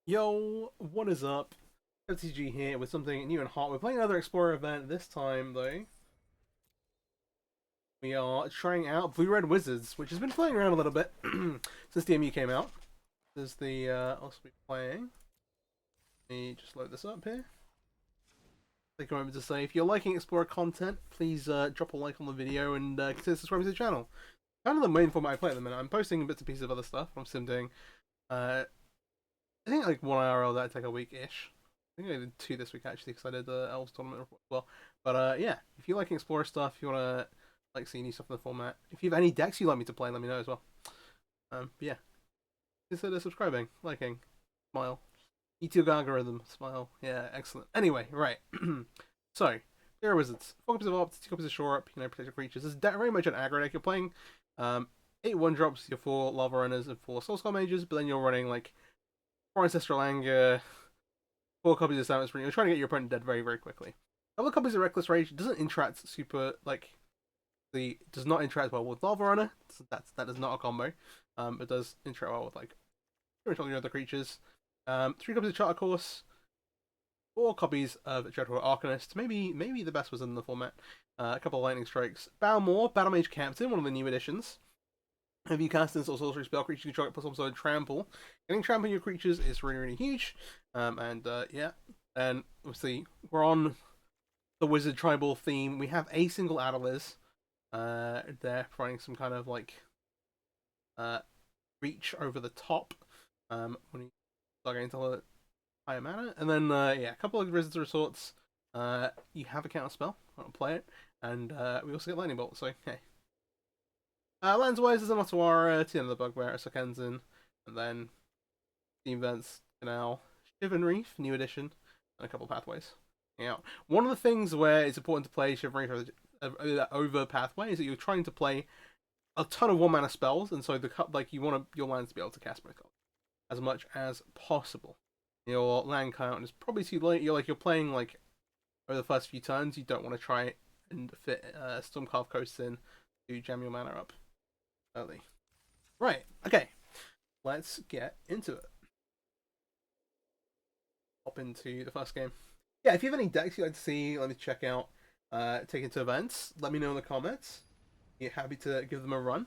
Yo, what is up? MTG here with something new and hot. We're playing another Explorer event. This time, though, we are trying out Blue Red Wizards, which has been playing around a little bit since the MU came out. This is the also be playing. Let me just load this up here. Take a moment to say, if you're liking Explorer content, please drop a like on the video and consider subscribing to the channel. Kind of the main format I play at the minute. I'm posting bits and pieces of other stuff. I'm still doing, I think like one IRL that I take a week-ish. I think I did two this week actually because I did the Elves tournament as well. But yeah, if you like Explorer stuff, if you wanna like see new stuff in the format, if you have any decks you'd like me to play, let me know as well. But yeah, consider subscribing, liking, smile. YouTube algorithm, smile. Yeah, excellent. Anyway, right. So, there are wizards. 4 copies of opt, 2 copies of shore up, protect your creatures. This is very much an aggro deck. You're playing 8 1-drops, your 4 lava runners and 4 soul skull mages, but then you're running like 4 ancestral anger, 4 copies of Salmon Spring. You're trying to get your opponent dead very, very quickly. A couple copies of Reckless Rage doesn't interact super, like, does not interact well with Lava Runner. So that is not a combo. It does interact well with, like, pretty much all your other creatures. 3 copies of Charter Course, 4 copies of Dreadful Arcanist, maybe the best was in the format. A couple of Lightning Strikes. Balmore, Battle Mage Captain, one of the new additions. If you cast this or sorcery spell, creature you control plus some sort of trample. Getting trample on your creatures is really, really huge. Yeah. And obviously, we're on the wizard tribal theme. We have a single Adeliz there, providing some kind of like reach over the top when you start getting to higher mana. And then, yeah, a couple of Wizards Resorts. You have a counter spell, I don't play it. And we also get Lightning Bolt, so hey. Landswise, there's an Otawara, to the end of the Bugbear, a Sokenzin, and then Steam Vents, Canal, Shivan Reef, new edition, and a couple of pathways. Yeah. One of the things where it's important to play Shivan Reef over pathway is that you're trying to play a ton of 1 mana spells, and so you want your lands to be able to cast both as much as possible. Your land count is probably too late. You're playing like over the first few turns. You don't want to try and fit Stormcarved Coast in to jam your mana up early. Right, okay. Let's get into it. Hop into the first game. Yeah, if you have any decks you'd like to see, let me check out, take into events, let me know in the comments. You're happy to give them a run.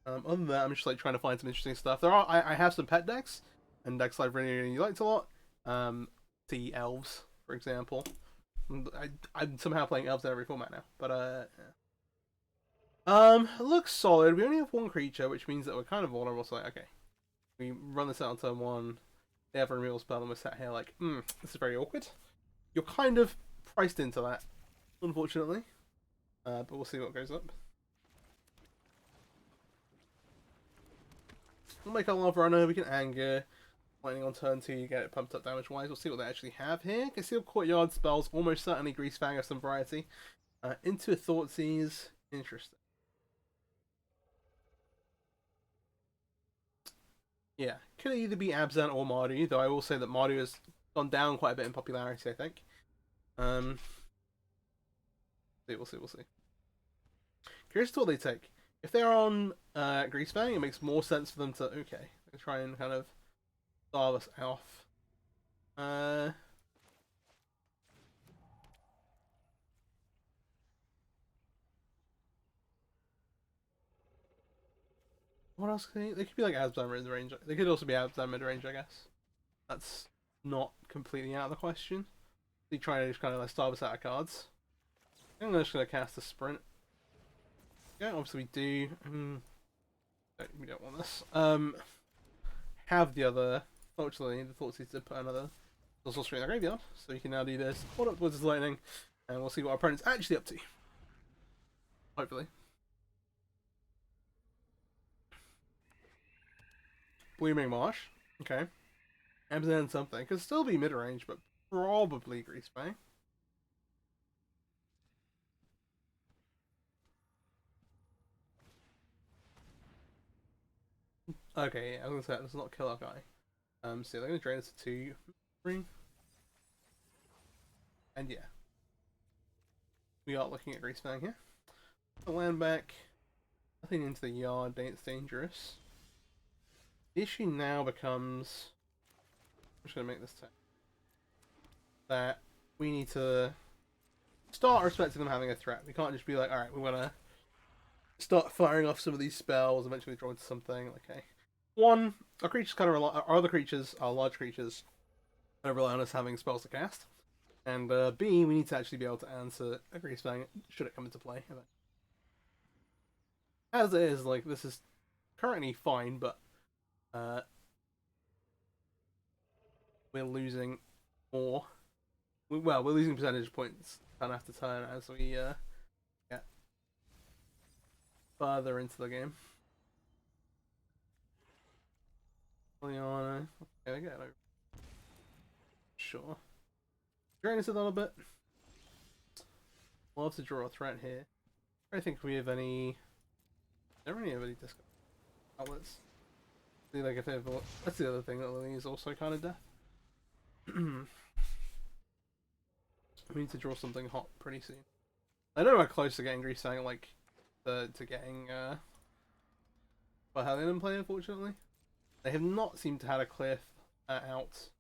Other than that, I'm just like trying to find some interesting stuff. I have some pet decks, and decks I've really, really liked a lot. The elves, for example. I'm somehow playing elves in every format now, but yeah. It looks solid. We only have 1 creature, which means that we're kind of vulnerable. So, like, okay, we run this out on turn 1. They have a removal spell, and we're sat here like, this is very awkward. You're kind of priced into that, unfortunately. But we'll see what goes up. We'll make our Lava Runner, we can Anger. Lightning on turn 2, you get it pumped up damage wise. We'll see what they actually have here. Concealed Courtyard spells, almost certainly Grease Fang of some variety. Into a Thoughtseize, interesting. Yeah, could either be Abzan or Mardu, though I will say that Mardu has gone down quite a bit in popularity, I think. We'll see. Curious to what they take. If they're on Greasefang, it makes more sense for them to, okay, try and kind of starve us off. What else could they could be like Abzan mid-range. They could also be Abzan mid-range, I guess. That's not completely out of the question. They try to just kind of like starve us out of cards. I'm just going to cast a Sprint. Yeah, obviously we do. We don't want this. Have the other. Fortunately, the thoughts is to put another sorcery in the graveyard, so you can now do this. Hold up Wizard's Lightning, and we'll see what our opponent's actually up to. Hopefully. Blooming Marsh. Okay. Amazon something. Could still be mid range, but probably Greasefang. Okay, yeah, I was gonna say let's not kill our guy. So they're gonna drain us to 2, 3. And yeah. We are looking at Greasefang here. The land back. Nothing into the yard, it's dangerous. The issue now becomes, I'm just going to make this text, that we need to start respecting them having a threat. We can't just be like, alright, we want to start firing off some of these spells, eventually draw into something. Okay. One, our creatures kind of rely, our other creatures, our large creatures, kind of rely on us having spells to cast. And B, we need to actually be able to answer a Grease Fang should it come into play. As it is, like, this is currently fine, but we're losing more. We're losing percentage points turn after turn as we get further into the game. Liana, okay, get over. Sure. Drain us a little bit. We'll have to draw a threat here. I think we have any. Don't really have any discard outlets. See, like if they have. That's the other thing that Lily is also kind of death. We need to draw something hot pretty soon. I know we're close to getting Grease Fang, like to getting Hellion in play. Unfortunately, they have not seemed to have a clear out.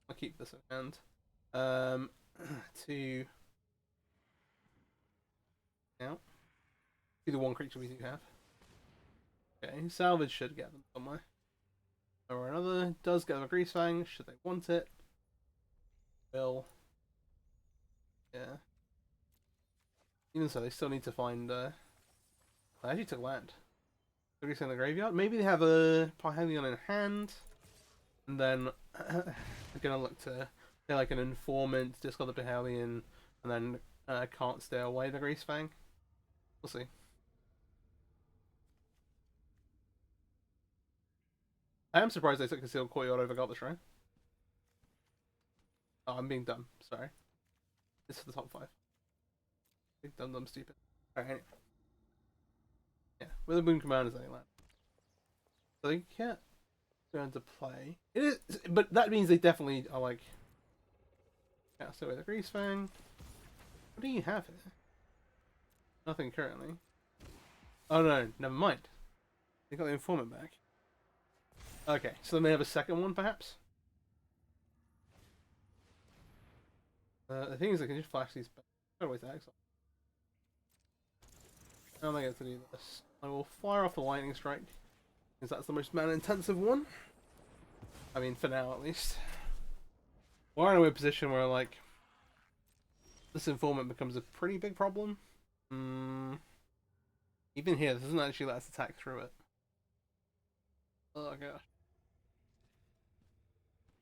I'll keep this in hand. To now, be the one creature we do have. Okay, salvage should get them somewhere. Or another does get them a Grease Fang, should they want it. Will. Yeah. Even so, they still need to find I actually took land. Grease Fang in the graveyard. Maybe they have a Parhelion in hand. And then they're gonna look to get like an informant, discard the Parhelion, and then can't stay away the Grease Fang. We'll see. I am surprised they took Concealed Courtyard over Goblet Shrine. Oh, I'm being dumb. Sorry. This is the top 5. Big dumb stupid. Alright, anyway. Yeah, with the Boon Commanders they land. So they can't go into play. It is, but that means they definitely are like. Yeah, so with the Grease Fang. What do you have here? Nothing currently. Oh no, never mind. They got the informant back. Okay, so they may have a second one, perhaps? The thing is, they can just flash these back. Wait to exile. How am I going to do this? I will fire off the Lightning Strike, because that's the most mana-intensive one. I mean, for now, at least. We're in a weird position where, like, this informant becomes a pretty big problem. Even here, this doesn't actually let us attack through it. Oh gosh.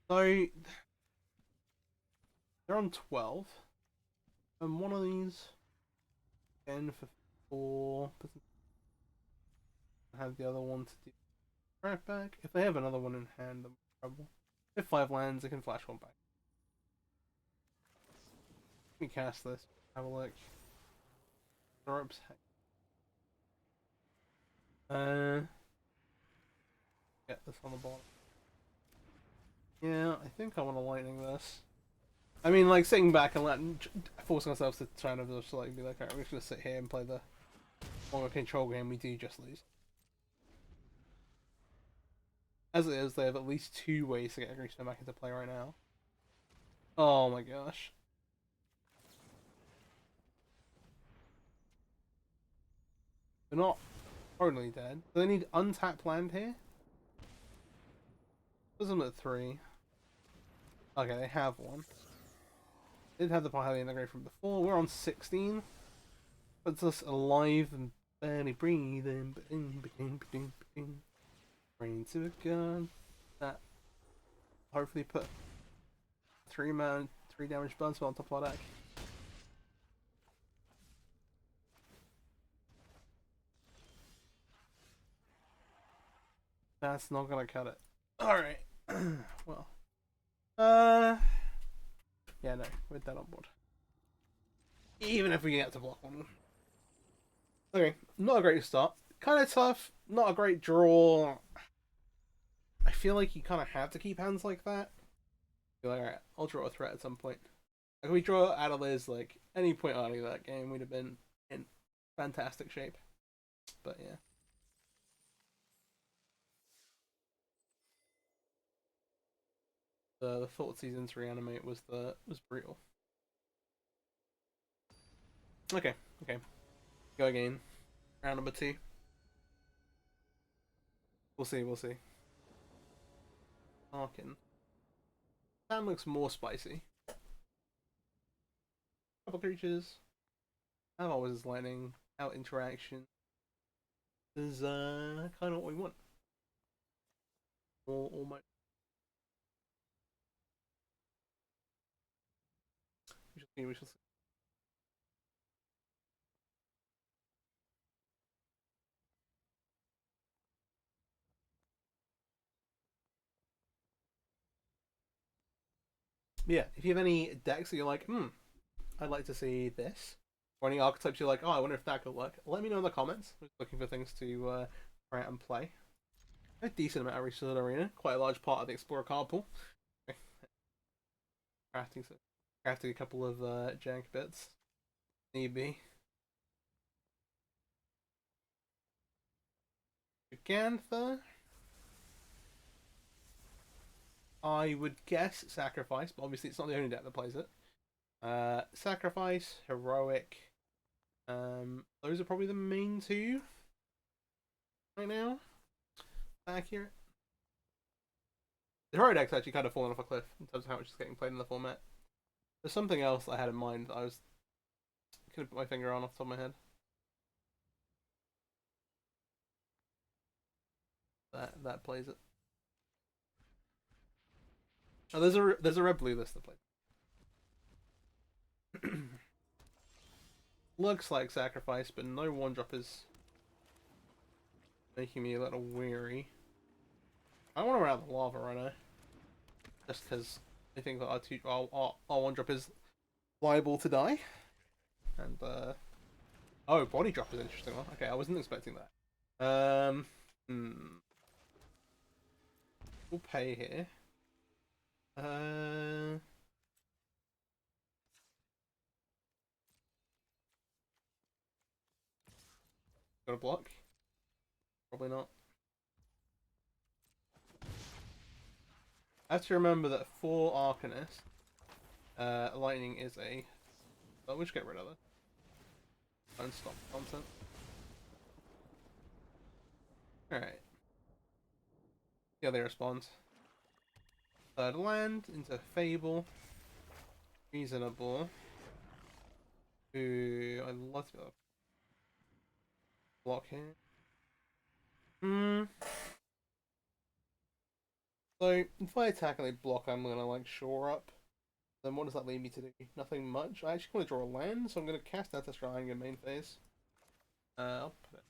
So they're on 12. And one of these again for 4. Have the other one to do right back. If they have another one in hand, I'm in trouble. If 5 lands, they can flash one back. Let me cast this. Have a look. Ropes. Get this on the bottom. Yeah, I think I want to lightning this. I mean, like, sitting back and forcing ourselves to try and just like be like, alright, we're just gonna sit here and play the longer control game. We do just lose. As it is, they have at least 2 ways to get Grease Fang back into play right now. Oh my gosh. They're not totally dead. Do they need untapped land here? Put them at 3. Okay, they have one. They did have the Parhelion in the grave from before. We're on 16. Puts us alive and barely breathing. Bring to a gun. That hopefully put 3 damage burn spell on top of our deck. That's not gonna cut it. Alright. Well. Yeah, no, we're dead on board. Even if we get to block one. Okay, not a great start. Kind of tough. Not a great draw. I feel like you kind of have to keep hands like that. You're like, alright, I'll draw a threat at some point. Like, if we draw Adeliz, like, any point early that game, we'd have been in fantastic shape. But yeah. the thought season to reanimate was brutal. Okay, okay. Go again. Round number 2. We'll see, we'll see. Arkin. That looks more spicy. Couple creatures. Have always lightning. Out interaction. Is kind of what we want. Almost. We shall see, we shall see. Yeah, if you have any decks that you're like, I'd like to see this, or any archetypes you're like, oh, I wonder if that could work, let me know in the comments. I'm just looking for things to try out and play. A decent amount of research arena, quite a large part of the Explorer card pool. Crafting a couple of jank bits. Need be. Ganther. I would guess Sacrifice, but obviously it's not the only deck that plays it. Sacrifice, Heroic. Those are probably the main two right now. Accurate. The Heroic deck's actually kind of fallen off a cliff in terms of how much is getting played in the format. There's something else I had in mind that I was gonna put my finger on off the top of my head. That plays it. Oh, there's a red blue list that plays. Looks like Sacrifice, but no 1-drop is making me a little weary. I want to run out the Lava Runner, just because I think that our 1-drop is liable to die. And oh, Body Drop is an interesting one. Okay, I wasn't expecting that. We'll pay here. Got a block? Probably not. I have to remember that for Arcanist, lightning is a. Oh, we'll just get rid of it. Don't stop content. Alright. Yeah, they respond. Third land into Fable. Reasonable. Ooh, I'd love to be able to block here. So, if I attack and they block, I'm gonna like shore up. Then what does that lead me to do? Nothing much. I actually want to draw a land, so I'm gonna cast that to Shrine in main phase. I'll put it.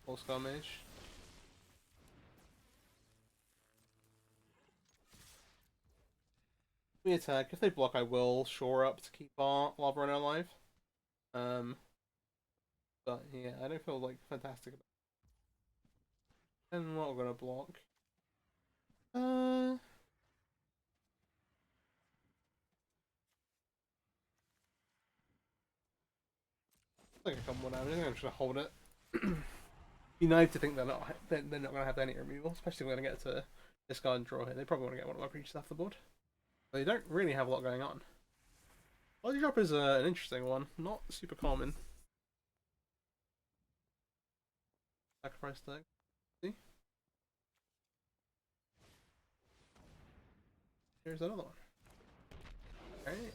Full Scar Mage. We attack. If they block, I will shore up to keep our Lava Runner alive. But yeah, I don't feel like fantastic about it. And what we're gonna block. I think a couple more damage. I think I'm just gonna hold it. Be naive to think they're not gonna have any removal, especially if we're gonna get to discard and draw here. They probably want to get one of my creatures off the board. But they don't really have a lot going on. Body Drop is an interesting one, not super common. Sacrifice deck. See? Here's another one. Alright.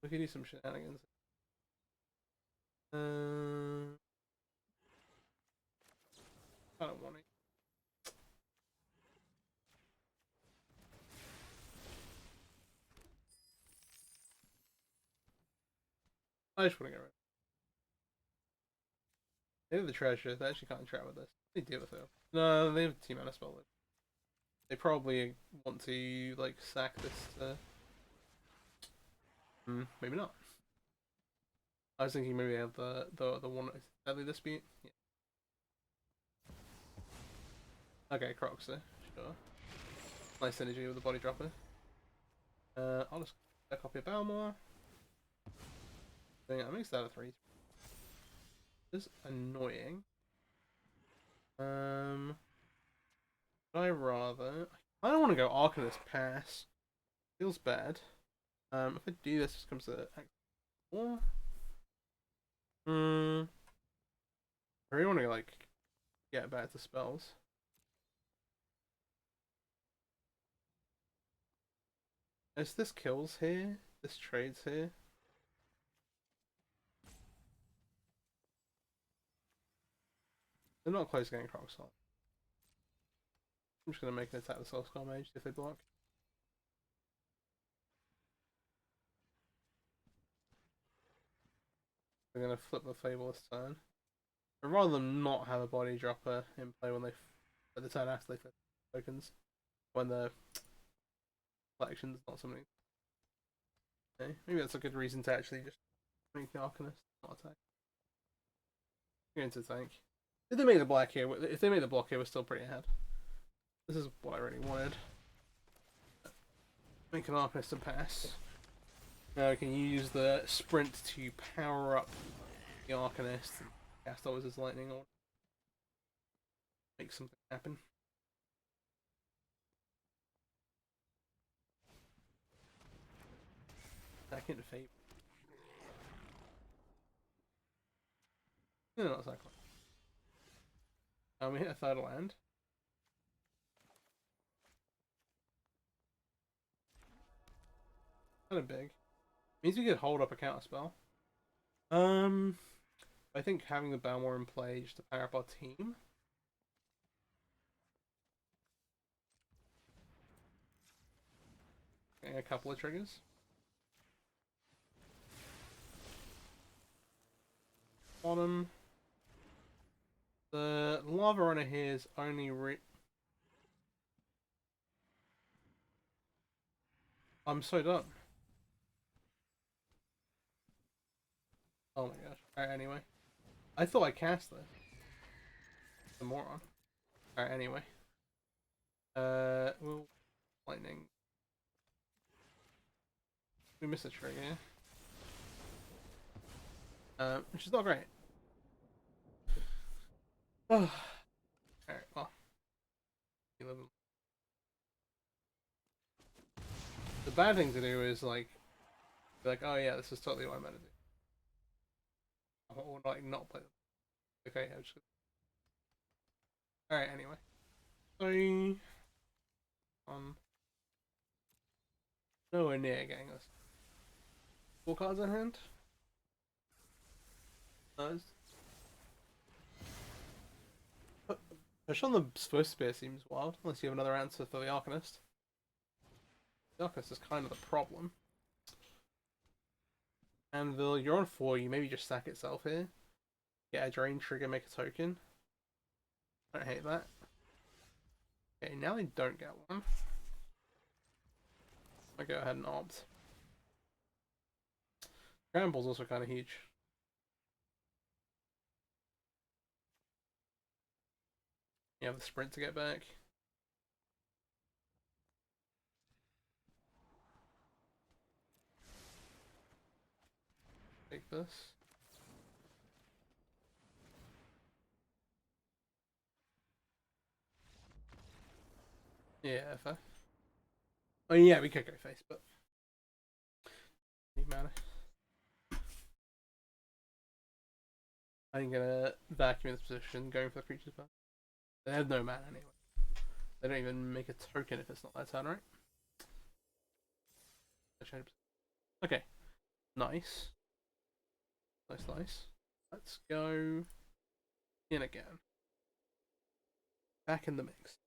We could do some shenanigans. I don't want it. I just want to get rid of it. They have the treasure. They actually can't trap with this. They deal with it. No, they have 2-mana spell. They probably want to like sack this to... maybe not. I was thinking maybe they have the one deadly dispute. Yeah. Okay, Croxer, sure. Nice synergy with the body dropper. I'll just a copy of Balmor. That makes that a 3. This is annoying. I'd rather. I don't want to go Arcanist pass. Feels bad. If I do this, it comes to Act 4. I really want to like get back to spells. Is this kills here? This trades here? They're not close getting Crocsalt. I'm just gonna make an attack the Soul Skull Mage if they block. They're gonna flip the Fable this turn. I'd rather them not have a body dropper in play when they at the turn after they flip tokens. When the collection's not something. Okay, maybe that's a good reason to actually just make the Arcanist not attack. Going to tank. If they make the black here, if they make the block here, we're still pretty ahead. This is what I really wanted. Make an Arcanist and pass. Now we can use the sprint to power up the Arcanist and cast always as lightning or make something happen. Back into Fate. No, not exactly. We hit a third land. Kind of big. Means we could hold up a counter spell. I think having the Balmor in play just to power up our team. Getting a couple of triggers. Bottom. The Lava Runner here is only I'm so done. Oh my gosh. Alright, anyway. I thought I cast this. The moron. Alright, anyway. We'll lightning. We missed a trigger. Which is not great. Oh. Alright, well. The bad thing to do is like, be like, oh yeah, this is totally what I meant to do. Or like not play them. Okay, I just. Alright, anyway. So nowhere near getting us. 4 cards in hand? Nice. Push on the first spear seems wild, unless you have another answer for the Arcanist. The Arcanist is kind of the problem. Anvil, you're on 4, you maybe just sack itself here. Get a drain trigger, make a token. I don't hate that. Okay, now they don't get one. I'll go ahead and opt. Scramble's also kind of huge. You have the sprint to get back. Take this. Yeah, fair. Oh yeah, we could go face, but doesn't matter. I'm gonna vacuum this position, going for the creature's path. They have no mana anyway. They don't even make a token if it's not their turn, right? Okay, nice. Nice. Let's go in again. Back in the mix.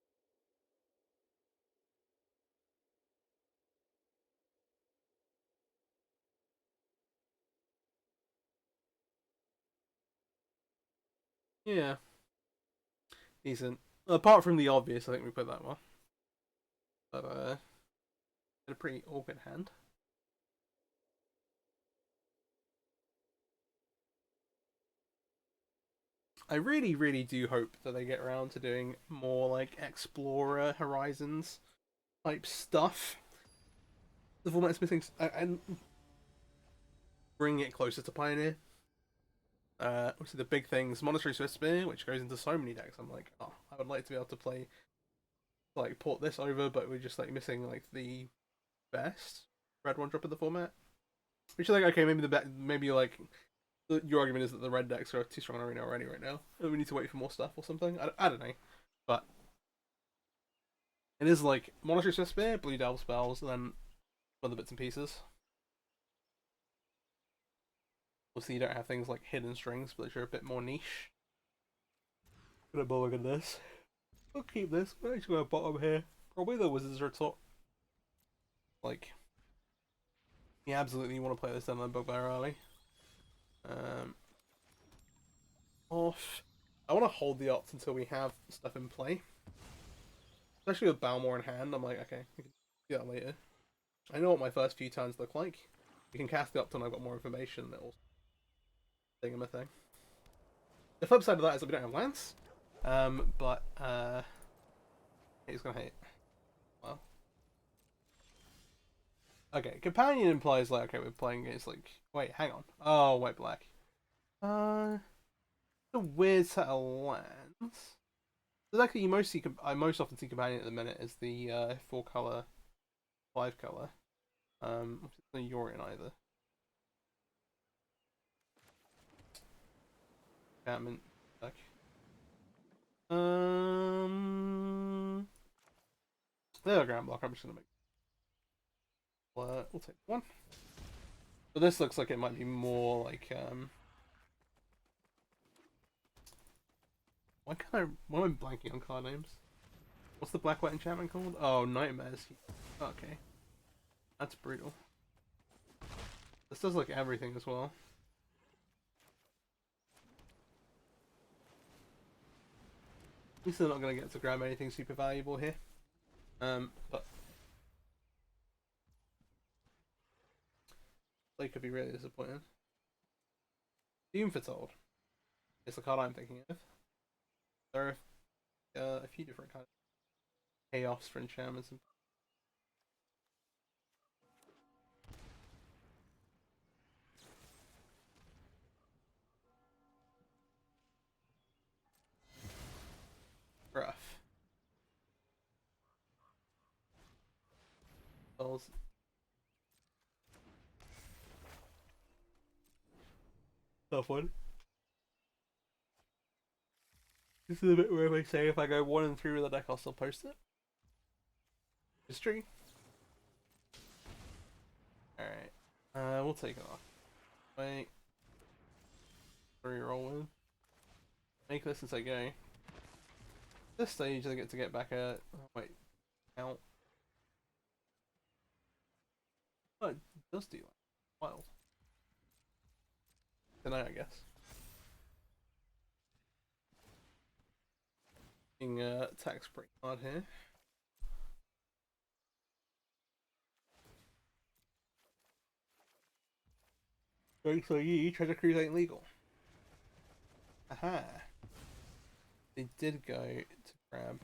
Yeah. Decent. Apart from the obvious, I think we put that well. But, a pretty awkward hand. I really do hope that they get around to doing more, like, Explorer Horizons type stuff. The format's missing... bring it closer to Pioneer. Obviously the big things, Monetary Swift Spear, which goes into so many decks. I'm like, oh, I would like to be able to play, like, port this over, but we're just like missing like the best red one drop in the format. Which is like, okay, maybe like your argument is that the red decks are too strong in Arena already right now, and we need to wait for more stuff or something. I don't know, but it is like Monetary Swift Spear, Blue Devil spells, and then other bits and pieces. Obviously, you don't have things like hidden strings, but they're a bit more niche. Gonna look at this. We'll keep this. We're actually going to bottom here. Probably the Wizards are top. Like, you absolutely want to play this down the bugbear early. Off. I want to hold the opt until we have stuff in play. Especially with Balmore in hand, I'm like, okay, we can do that later. I know what my first few turns look like. We can cast the opt when I've got more information. That will thing a thing. The flip side of that is that we don't have lands. But he's gonna hate. Well, okay. Companion implies like, okay, we're playing against like. Wait, hang on. Oh, white black. A weird set of lands. The deck that I most often see companion at the minute is the 4-color, 5-color. It's not Yorion either. Catmint deck. They're a ground block. I'm just gonna make. We'll take one. But this looks like it might be more like why am I blanking on card names? What's the black white enchantment called? Oh, Nightmares. Okay. That's brutal. This does like everything as well. At least they're not gonna get to grab anything super valuable here. But they could be really disappointed. Doom Foretold. It's the card I'm thinking of. There are a few different kinds of chaos for enchantments and rough. Spells. Tough one. This is a bit where I say if I go 1 and 3 with the deck, I'll still post it. History. Alright. We'll take it off. Wait. 3 roll in. Make this as I go. This stage I get to get back at. Oh, wait. Count. Oh, it does do that. Wild. Tonight, I guess. Being tax break card here. So you treasure cruise ain't legal. Aha. They did go to grab.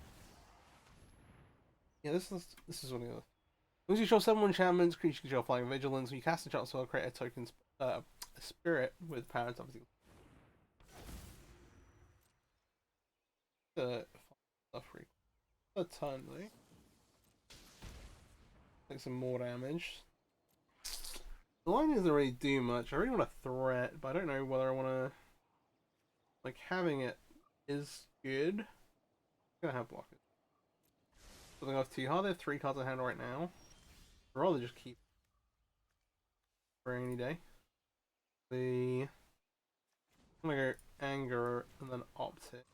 Yeah, this is one of the. Once you show 7 enchantments, creature control flying vigilance. When you cast a enchantment spell, create a token a spirit with powers obviously. Free. A ton though. Take some more damage. The line doesn't really do much. I really want a threat, but I don't know whether I want to. Like, having it is good. I'm gonna have blockers. Something off too hard. They have 3 cards in hand right now. I'd rather just keep for any day. I'm gonna go anger and then opt it.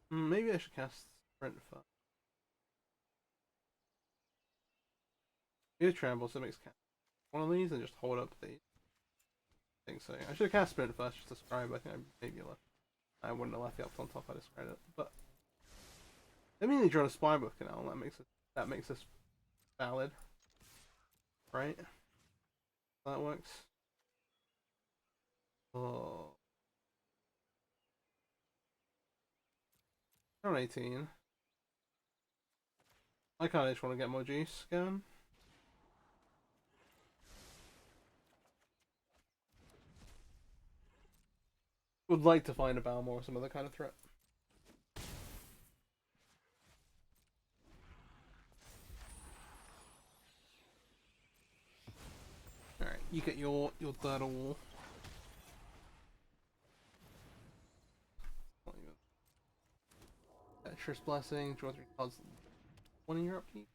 Maybe I should cast sprint first. Use Tremble, so it makes cast one of these and just hold up the thing. So I should have cast sprint first just to describe. I think I maybe left. I wouldn't have left the opt on top. I described it, but I mean, they draw a Spinebook Canal. That makes this valid, right? That works. Oh, on 18. I kind of just want to get more juice going. Would like to find a Balmor or some other kind of threat. Alright, you get your third wall. Tetris Blessing, draw 3 cards. One in your upkeep?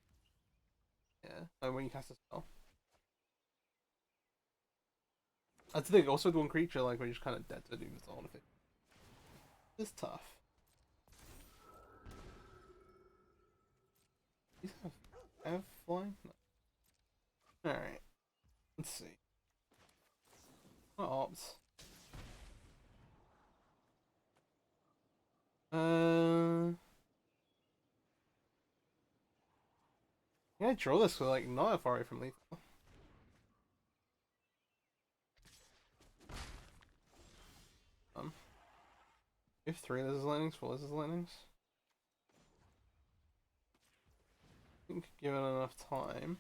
Yeah. Oh, when you cast a spell. That's the thing, also with one creature, like, we're just kind of dead to do this all of it. It's tough. These have flying? No. Alright. Let's see. What ops? Yeah, I draw this with like not far away from lethal. If 3 Lizard's Lightnings, 4 Lizard's Lightnings. I think given enough time.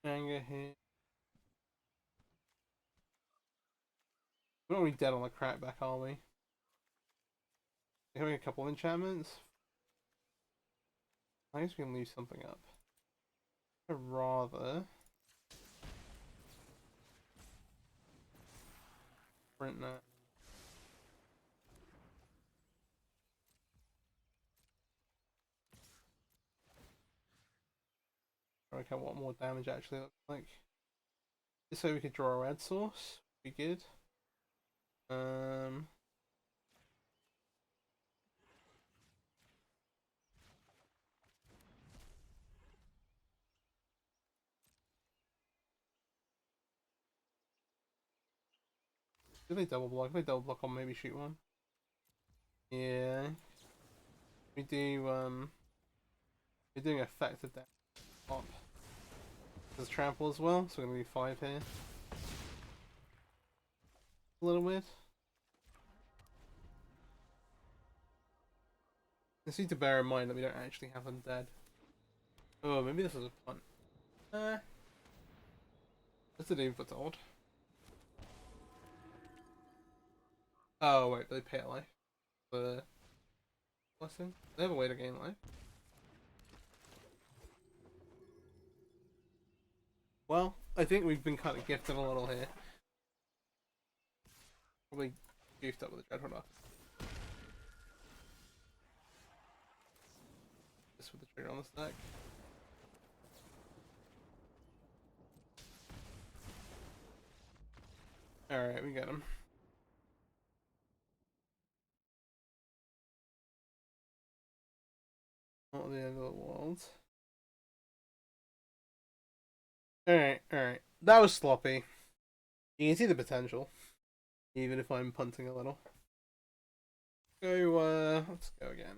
Anger here. We're not really dead on the crackback, are we? Having a couple of enchantments. I guess we can leave something up. I'd rather print that. I work out what more damage actually looks like. This way we could draw a red source. Be good. Do they double block? If they double block, I'll maybe shoot one. Yeah. We do, we're doing effective damage. Pop. There's trample as well, so we're gonna be 5 here. A little weird. Just need to bear in mind that we don't actually have them dead. Oh, maybe this is a punt. That's a name for odd. Oh wait, they pay a life. The blessing? They have a way to gain life. Well, I think we've been kind of gifted a little here. Probably goofed up with the Dreadhorde. Just with the trigger on the stack. Alright, we got him. Not the end of the world. Alright, alright. That was sloppy. You can see the potential. Even if I'm punting a little. Let's go again.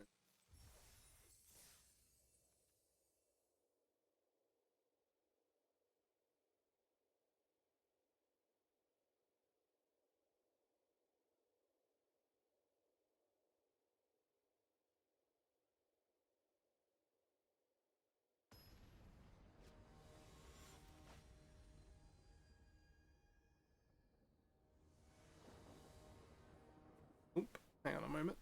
Oop, hang on a moment.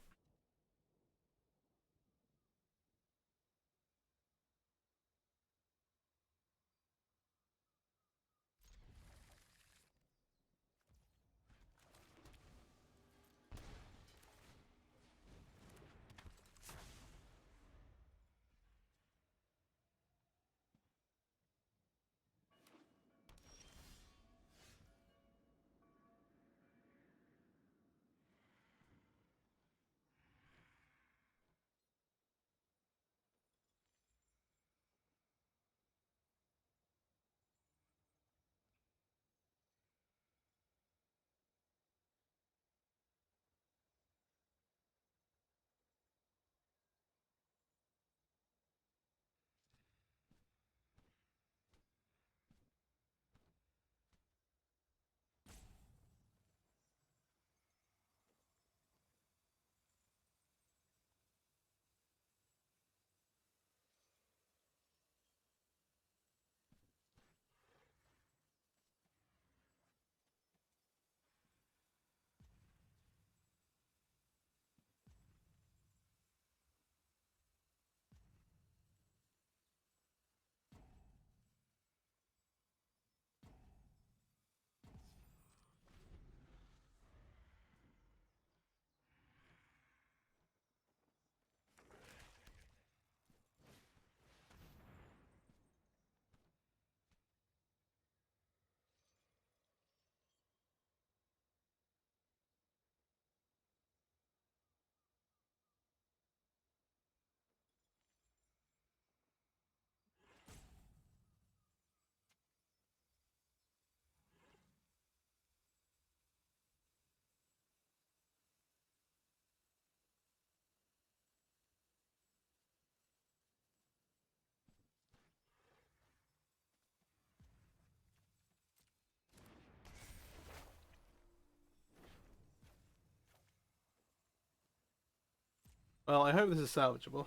Well, I hope this is salvageable.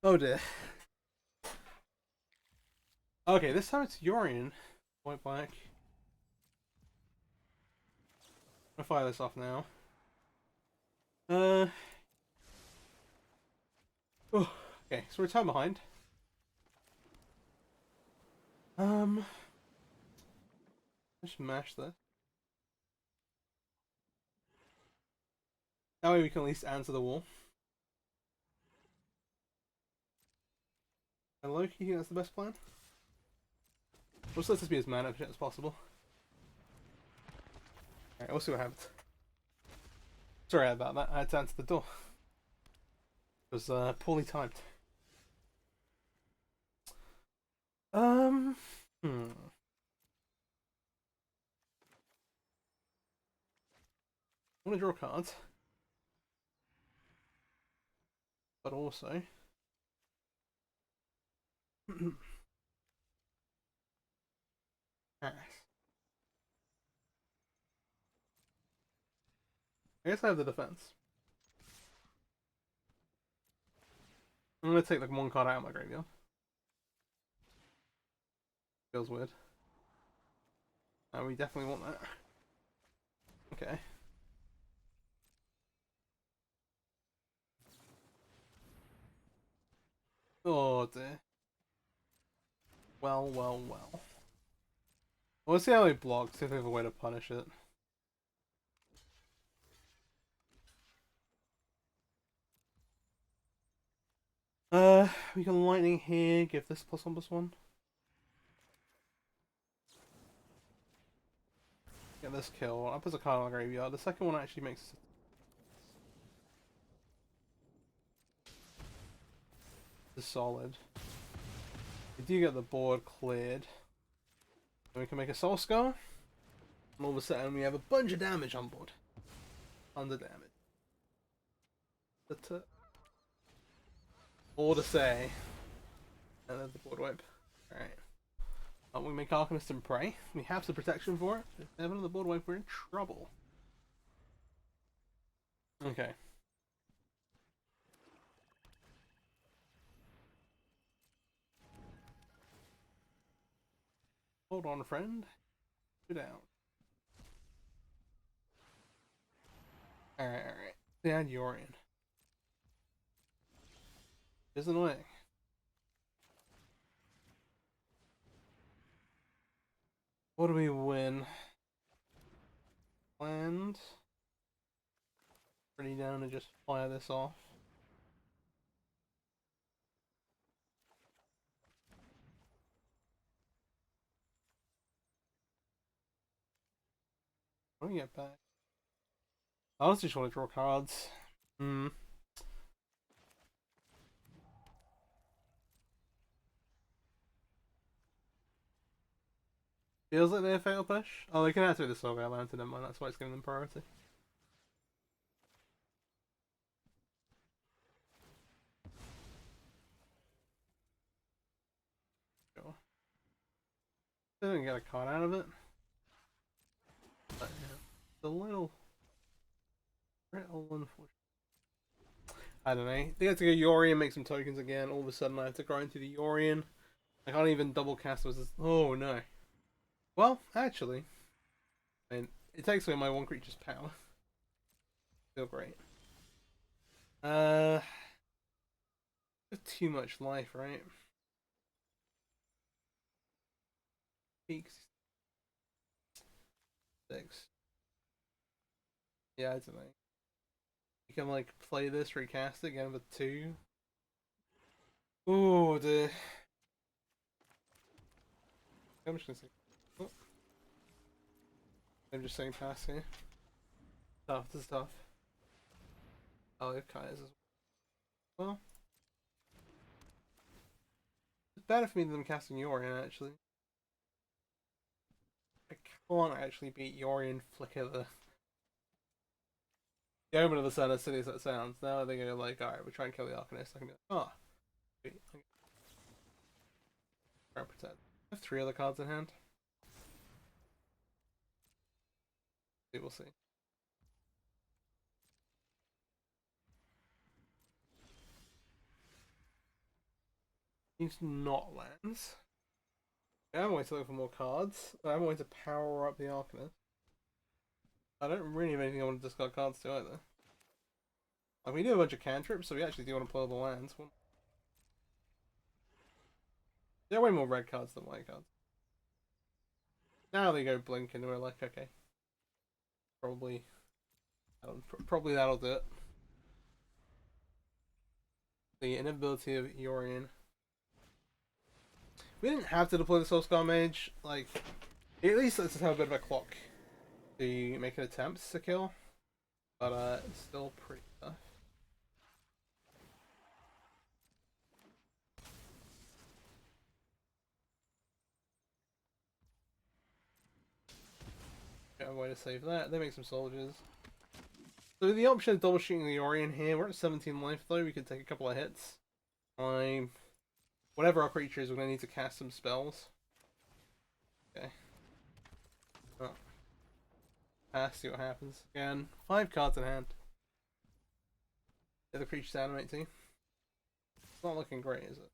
Oh dear. Okay, this time it's Yorion. Point blank. I'm gonna fire this off now. Oh, okay, so we're a time behind. Just mash this. That way we can at least answer the wall. And Loki, you think that's the best plan? Let's let this be as mana efficient as possible. Alright, we'll see what happens. Sorry about that, I had to answer the door. It was poorly timed. Hmm. I want to draw cards. But also... Pass. I guess I have the defense. I'm gonna take like one card out of my graveyard. Feels weird. We definitely want that. Okay. Oh dear. Well, well, well. We'll see how he blocks, see if we have a way to punish it. We can lightning here, give this +1/+1. Get this kill. Up as a card on the graveyard. The second one actually makes this solid. We do get the board cleared. And we can make a Soul Scar. And all of a sudden we have a bunch of damage on board. Under damage. But, all to say. And then the board wipe. Alright. We make Arcanist and Prey. We have the protection for it. If they have another board wipe, we're in trouble. Okay. Hold on, friend. Go down. Alright. Dad Yorion. It's annoying. What do we win? Land. Pretty down to just fire this off. What do we get back? I honestly just want to draw cards. Feels like they're fatal push. Oh, they can activate the Soul Lantern, never mind, that's why it's giving them priority. Sure. They didn't get a card out of it. But yeah, it's a little unfortunate. I don't know. They have to go Yorion, make some tokens again. All of a sudden I have to grind through the Yorion. I can't even double cast with this. Oh no. Well, actually, I mean, it takes away my one creature's power. Feel great. Too much life, right? Peaks. 6. Yeah, I don't know. You can like play this, recast it again with 2. Oh dear. I'm just gonna say. Oh. I'm just saying pass here. Tough, this is tough. Oh, it kind of as well. It's better for me than casting Yorion actually. I can't actually beat Yorion Flicker the Omen of the Sun, as silly as that sounds. Now they're gonna like, alright, we're trying to kill the Arcanist. I can be like, oh. Wait, try and pretend. I have 3 other cards in hand. We'll see. It's not lands. I have a way to look for more cards. I have a way to power up the Arcanist. I don't really have anything I want to discard cards to either. Like, we do a bunch of cantrips, so we actually do want to play all the lands. There are way more red cards than white cards. Now they go blink and we're like, okay. Probably that'll do it. The inability of Yorion. We didn't have to deploy the Soulscar Mage, like, it at least lets us have a bit of a clock to make an attempt to kill. But it's still pretty tough. Got a way to save that. They make some soldiers. So the option of double shooting the Yorion here, we're at 17 life though, we could take a couple of hits. Whatever our creature is, we're going to need to cast some spells. Okay. Oh. Pass, see what happens. Again, 5 cards in hand. The other creatures animate too. It's not looking great, is it?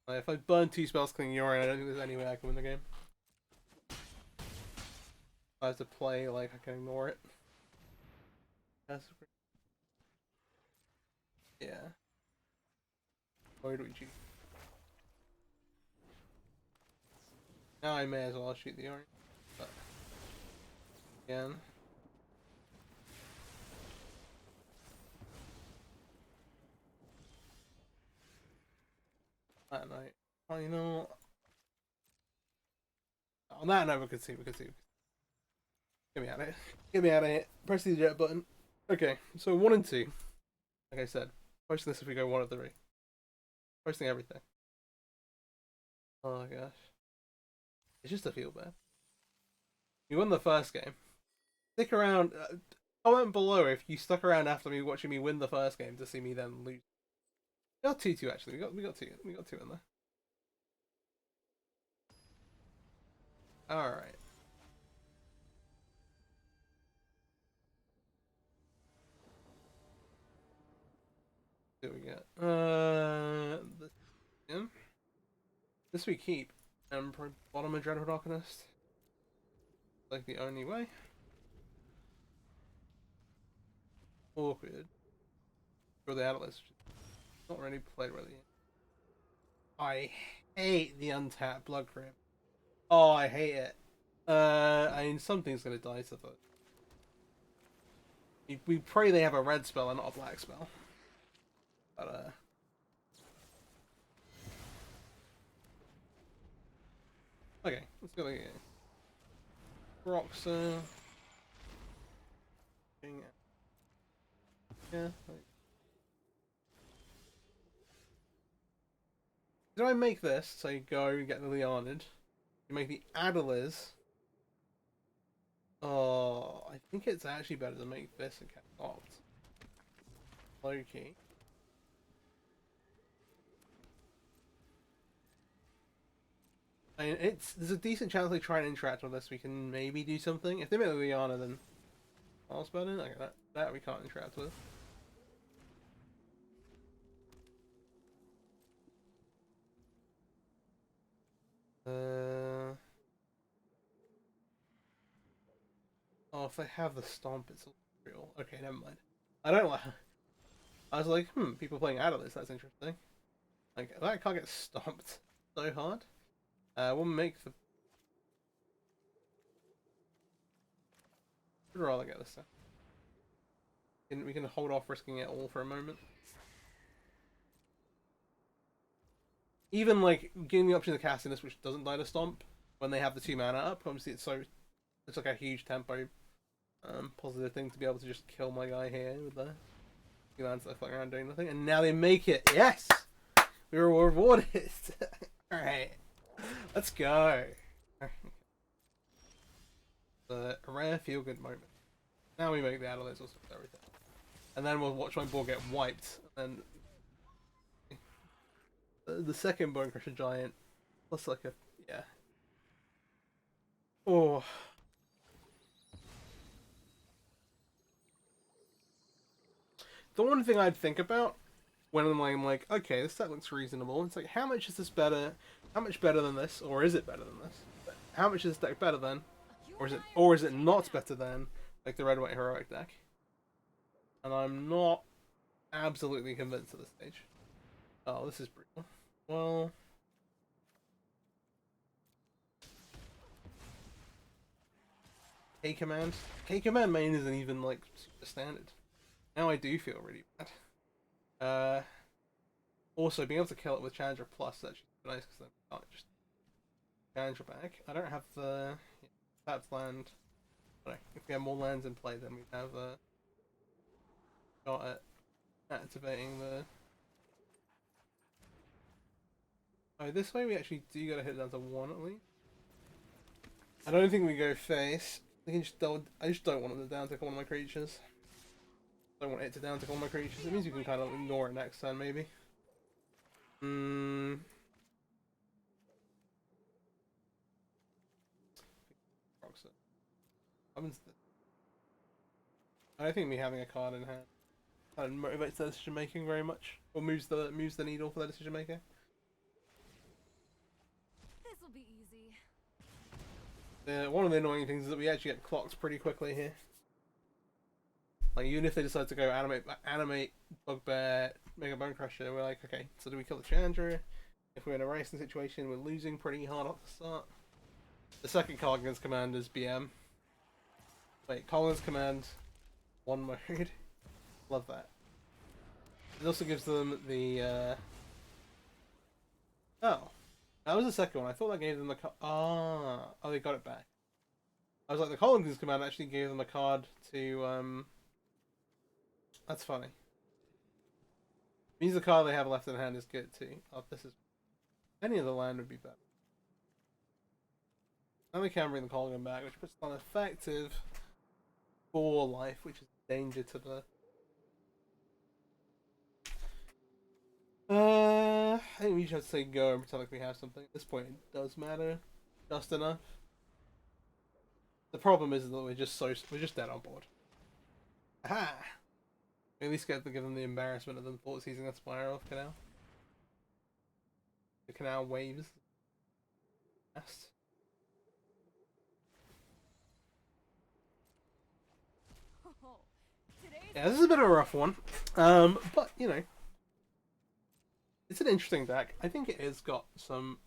If I burn 2 spells clean Yorion, I don't think there's any way I can win the game. I have to play like I can ignore it. Yeah. Where do we choose? Now I may as well shoot the Yorion. But again. That night. Oh, you know. On that note, we could see. Get me out of here. Get me out of here. Press the eject button. Okay, so 1 and 2. Like I said, posting this if we go 1 of 3. Posting everything. Oh my gosh. It's just a feel bad. You won the first game. Stick around. Comment below if you stuck around after me watching me win the first game to see me then lose. We got 2-2 actually. We got 2 in there. Alright. Here we go. This we keep. Emperor bottom of Dreadful Arcanist. Like the only way. Awkward. For the Atlas. Not really played really. I hate the untapped Blood Crimp. Oh, I hate it. I mean, something's gonna die to it. We pray they have a red spell and not a black spell. But, okay, let's go again. Roxa. Yeah. Did I make this? So you go and get the Leonid. You make the Adeliz. Oh, I think it's actually better to make this and cast Opt. Loki. I mean, there's a decent chance they try and interact with us. We can maybe do something. If they make Liana, then I'll spell it. Okay, that we can't interact with. Oh, if they have the stomp, it's real. Okay, never mind. I don't like. I was like, people playing Atlas. That's interesting. Like that can't get stomped so hard. We'll make the. I'd rather get this stuff. We can hold off risking it all for a moment. Even like giving the option of casting this, which doesn't die to stomp when they have the 2 mana up. Obviously, it's like a huge tempo, positive thing to be able to just kill my guy here with the 2 lands that are flying around doing nothing. And now they make it. Yes, we were rewarded. All right, let's go. A rare feel-good moment. Now we make the Adelaide also with everything, and then we'll watch my board get wiped, and then the second Bone Crusher Giant plus like a Oh. The one thing I'd think about when I'm like, okay, this deck looks reasonable. It's like, how much is this better? How much better than this, or is it better than this? How much is this deck better than, or is it not better than like the red white heroic deck? And I'm not absolutely convinced at this stage. Oh, this is brutal. Well, K command. K command main isn't even like super standard. Now I do feel really bad. Also being able to kill it with Challenger Plus is actually nice because I can't just Challenger back. I don't have the tapped land. But if we have more lands in play, then we have got it activating the. Oh, this way we actually do gotta hit it down to 1 at least. I don't think we go face. I just don't want it to down tick one of my creatures. I don't want it to down tick one of my creatures. It means we can kind of ignore it next turn, maybe. I don't think me having a card in hand kind of motivates their decision making very much, or moves the needle for their decision making. This will be easy. One of the annoying things is that we actually get clocked pretty quickly here. Like, even if they decide to go animate Bugbear, Mega Bone Crusher, we're like, okay, so do we kill the Challenger? If we're in a racing situation, we're losing pretty hard off the start. The second card against command is BM. Wait, Collins command, 1 mode. Love that. It also gives them the, Oh. That was the second one. I thought that gave them the oh, they got it back. I was like, the Collins command actually gave them a card to, That's funny. Means the card they have left in hand is good too. Oh, this is... Any other land would be better. Now we can bring the Colgan back, which puts on effective 4 life, which is a danger to the... I think we just have to say go and pretend like we have something. At this point, it does matter just enough. The problem is that we're just dead on board. Aha! We at least get to give them the embarrassment of them thought seizing that spiral of Canal. The Canal waves. Yes. Yeah, this is a bit of a rough one. But you know, it's an interesting deck. I think it has got some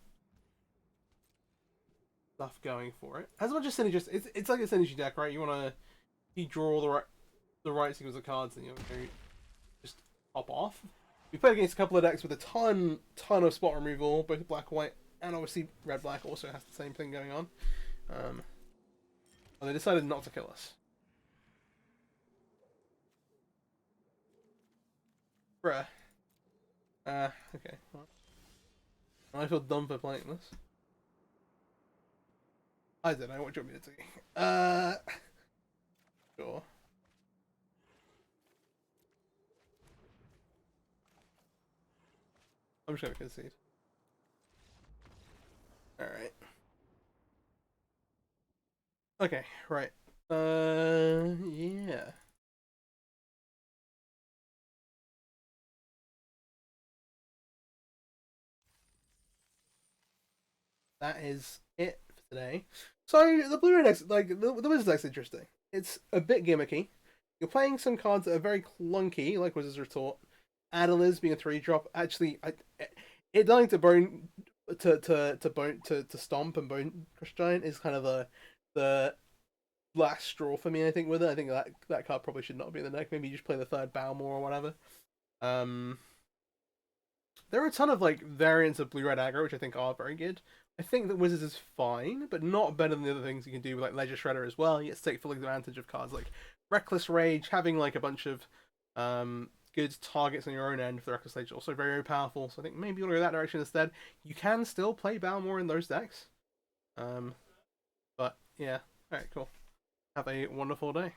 stuff going for it. As much as synergies, it's like a synergy deck, right? You draw the right sequence of cards, and you just pop off. We played against a couple of decks with a ton of spot removal, both black, white, and obviously red, black also has the same thing going on. Well, they decided not to kill us. Bruh. Okay. Well, I feel dumb for playing this. I don't know, what do you want me to do? Sure. I'm just gonna concede. Alright. Okay, right. Yeah. That is it for today. So the Blu-ray deck's like the Wizards deck's interesting. It's a bit gimmicky. You're playing some cards that are very clunky, like Wizards Retort. Adeliz being a 3-drop. Actually, it dying to bone to stomp and bone crush giant is kind of the last straw for me. I think with it, I think that card probably should not be in the deck. Maybe you just play the third Balmor or whatever. There are a ton of like variants of blue-red aggro, which I think are very good. I think that Wizards is fine, but not better than the other things you can do with like Ledger Shredder as well. You get to take full advantage of cards like Reckless Rage, having like a bunch of good targets on your own end for the Reckless Rage, also very, very powerful. So I think maybe you'll go that direction instead. You can still play Balmor in those decks. But yeah, alright, cool. Have a wonderful day.